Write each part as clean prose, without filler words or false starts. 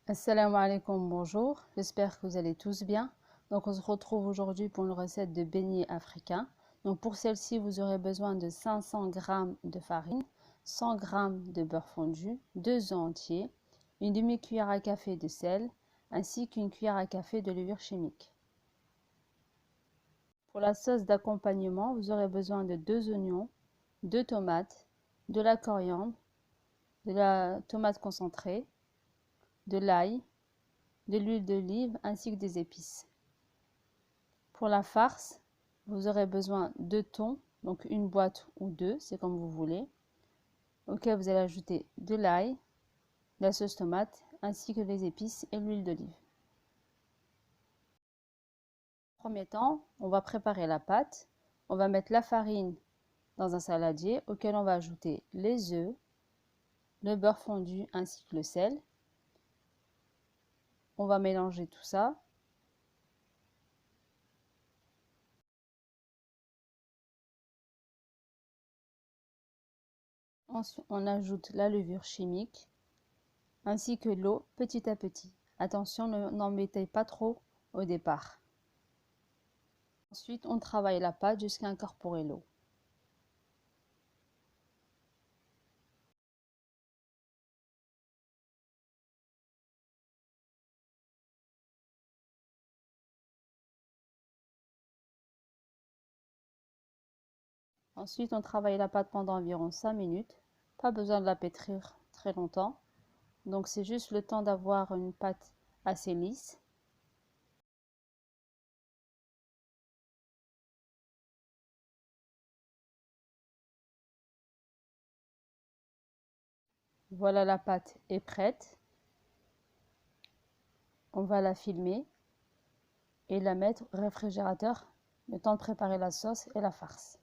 Assalamu alaikum, bonjour, j'espère que vous allez tous bien. Donc on se retrouve aujourd'hui pour une recette de beignets africains. Donc pour celle-ci, vous aurez besoin de 500 g de farine, 100 g de beurre fondu, 2 œufs entiers, une demi-cuillère à café de sel, ainsi qu'une cuillère à café de levure chimique. Pour la sauce d'accompagnement, vous aurez besoin de 2 oignons, 2 tomates, de la coriandre, de la tomate concentrée, de l'ail, de l'huile d'olive ainsi que des épices. Pour la farce, vous aurez besoin de thon, donc une boîte ou deux, c'est comme vous voulez, auquel vous allez ajouter de l'ail, la sauce tomate ainsi que les épices et l'huile d'olive. En premier temps, on va préparer la pâte. On va mettre la farine dans un saladier auquel on va ajouter les œufs, le beurre fondu ainsi que le sel. On va mélanger tout ça. Ensuite, on ajoute la levure chimique ainsi que l'eau petit à petit. Attention, n'en mettez pas trop au départ. Ensuite, on travaille la pâte jusqu'à incorporer l'eau. Ensuite, on travaille la pâte pendant environ 5 minutes. Pas besoin de la pétrir très longtemps. Donc, c'est juste le temps d'avoir une pâte assez lisse. Voilà, la pâte est prête. On va la filmer et la mettre au réfrigérateur le temps de préparer la sauce et la farce.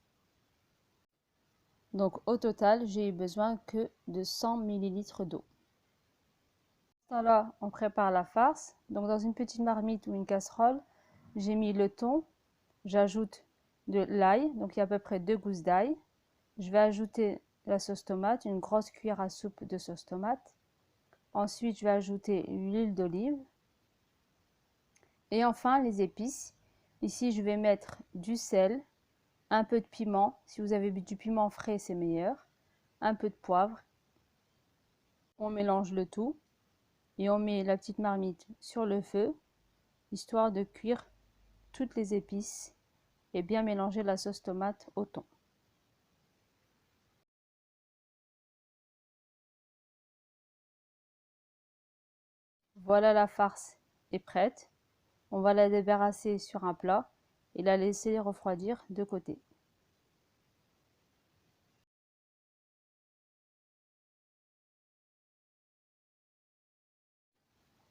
Donc au total, j'ai eu besoin que de 100 ml d'eau. Là, on prépare la farce. Donc dans une petite marmite ou une casserole, j'ai mis le thon, j'ajoute de l'ail, donc il y a à peu près 2 gousses d'ail. Je vais ajouter la sauce tomate, une grosse cuillère à soupe de sauce tomate. Ensuite, je vais ajouter l'huile d'olive. Et enfin, les épices. Ici, je vais mettre du sel, un peu de piment. Si vous avez du piment frais, c'est meilleur. Un peu de poivre. On mélange le tout. Et on met la petite marmite sur le feu, histoire de cuire toutes les épices et bien mélanger la sauce tomate au thon. Voilà, la farce est prête. On va la débarrasser sur un plat et la laisser refroidir de côté.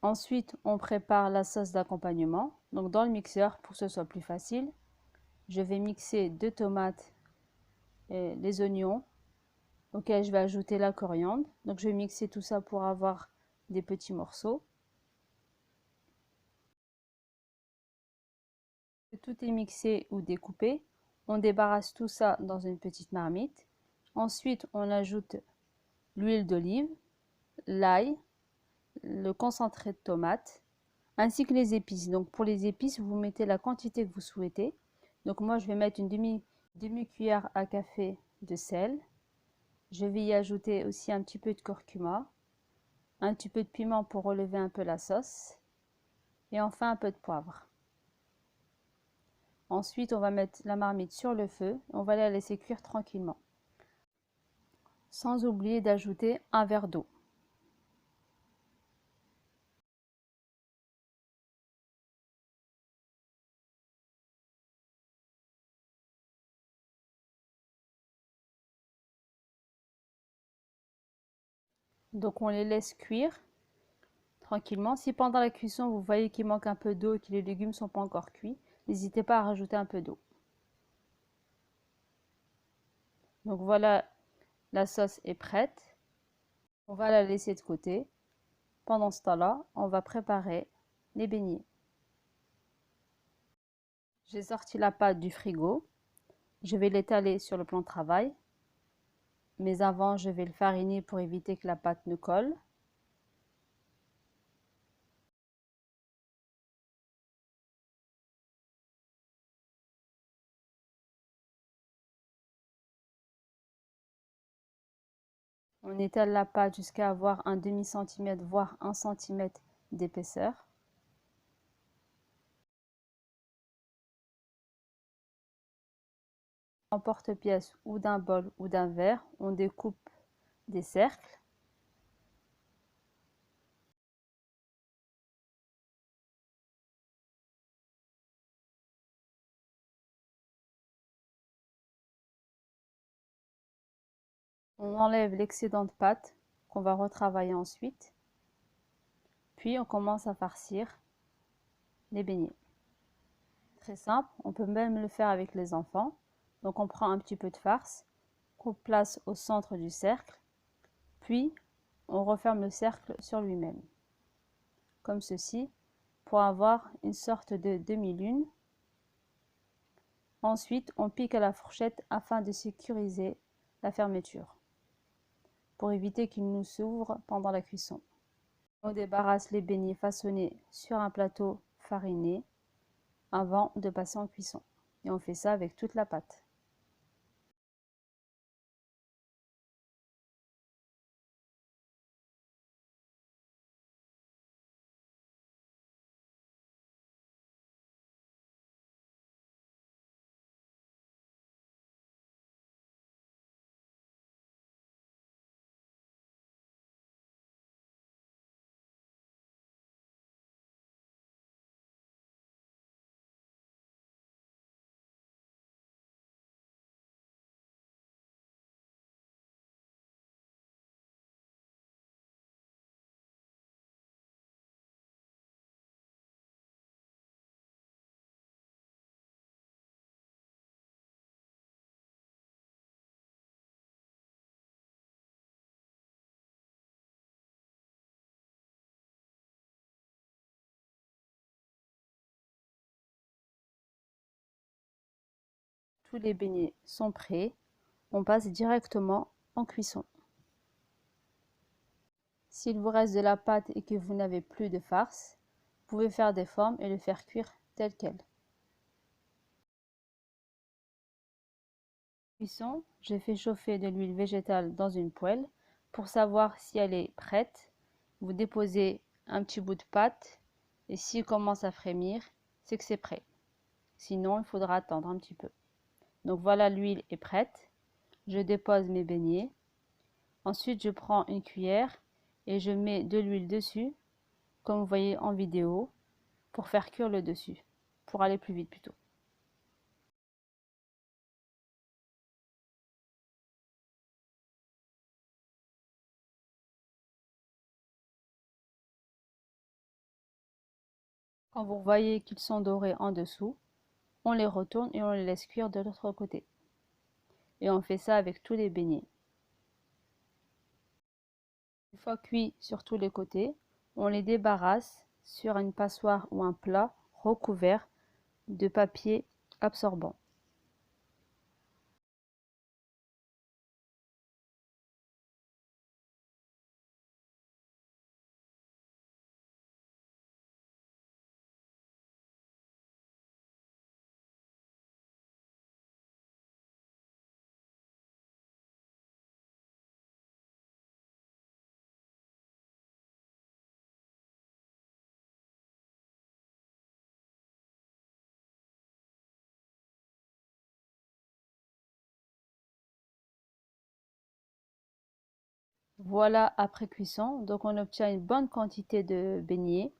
Ensuite, on prépare la sauce d'accompagnement. Donc dans le mixeur, pour que ce soit plus facile, je vais mixer 2 tomates et les oignons, auxquels je vais ajouter la coriandre. Donc je vais mixer tout ça pour avoir des petits morceaux. Tout est mixé ou découpé. On débarrasse tout ça dans une petite marmite. Ensuite, on ajoute l'huile d'olive, l'ail, le concentré de tomate, ainsi que les épices. Donc pour les épices, vous mettez la quantité que vous souhaitez. Donc moi, je vais mettre une demi-cuillère à café de sel. Je vais y ajouter aussi un petit peu de curcuma, un petit peu de piment pour relever un peu la sauce, et enfin un peu de poivre. Ensuite, on va mettre la marmite sur le feu. On va la laisser cuire tranquillement. Sans oublier d'ajouter un verre d'eau. Donc on les laisse cuire tranquillement. Si pendant la cuisson vous voyez qu'il manque un peu d'eau et que les légumes ne sont pas encore cuits, n'hésitez pas à rajouter un peu d'eau. Donc voilà, la sauce est prête. On va la laisser de côté. Pendant ce temps-là, on va préparer les beignets. J'ai sorti la pâte du frigo. Je vais l'étaler sur le plan de travail. Mais avant, je vais le fariner pour éviter que la pâte ne colle. On étale la pâte jusqu'à avoir un demi-centimètre, voire 1 centimètre d'épaisseur. En porte-pièce ou d'un bol ou d'un verre, on découpe des cercles. On enlève l'excédent de pâte qu'on va retravailler ensuite. Puis on commence à farcir les beignets. Très simple, on peut même le faire avec les enfants. Donc on prend un petit peu de farce qu'on place au centre du cercle, puis on referme le cercle sur lui-même, comme ceci, pour avoir une sorte de demi-lune. Ensuite, on pique à la fourchette afin de sécuriser la fermeture, pour éviter qu'il nous s'ouvre pendant la cuisson. On débarrasse les beignets façonnés sur un plateau fariné avant de passer en cuisson. Et on fait ça avec toute la pâte. Tous les beignets sont prêts. On passe directement en cuisson. S'il vous reste de la pâte et que vous n'avez plus de farce, vous pouvez faire des formes et le faire cuire tel quel. Cuisson, j'ai fait chauffer de l'huile végétale dans une poêle. Pour savoir si elle est prête, vous déposez un petit bout de pâte et s'il commence à frémir, c'est que c'est prêt. Sinon, il faudra attendre un petit peu. Donc voilà, l'huile est prête. Je dépose mes beignets. Ensuite, je prends une cuillère et je mets de l'huile dessus, comme vous voyez en vidéo, pour faire cuire le dessus, pour aller plus vite plutôt. Quand vous voyez qu'ils sont dorés en dessous, on les retourne et on les laisse cuire de l'autre côté. Et on fait ça avec tous les beignets. Une fois cuits sur tous les côtés, on les débarrasse sur une passoire ou un plat recouvert de papier absorbant. Voilà après cuisson, donc on obtient une bonne quantité de beignets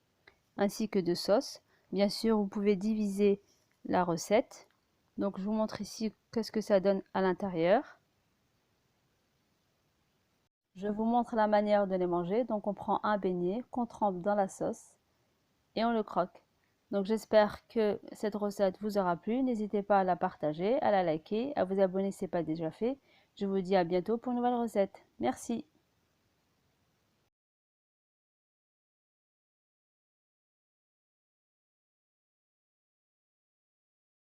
ainsi que de sauce. Bien sûr, vous pouvez diviser la recette. Donc je vous montre ici qu'est-ce que ça donne à l'intérieur. Je vous montre la manière de les manger. Donc on prend un beignet qu'on trempe dans la sauce et on le croque. Donc j'espère que cette recette vous aura plu. N'hésitez pas à la partager, à la liker, à vous abonner si ce n'est pas déjà fait. Je vous dis à bientôt pour une nouvelle recette. Merci.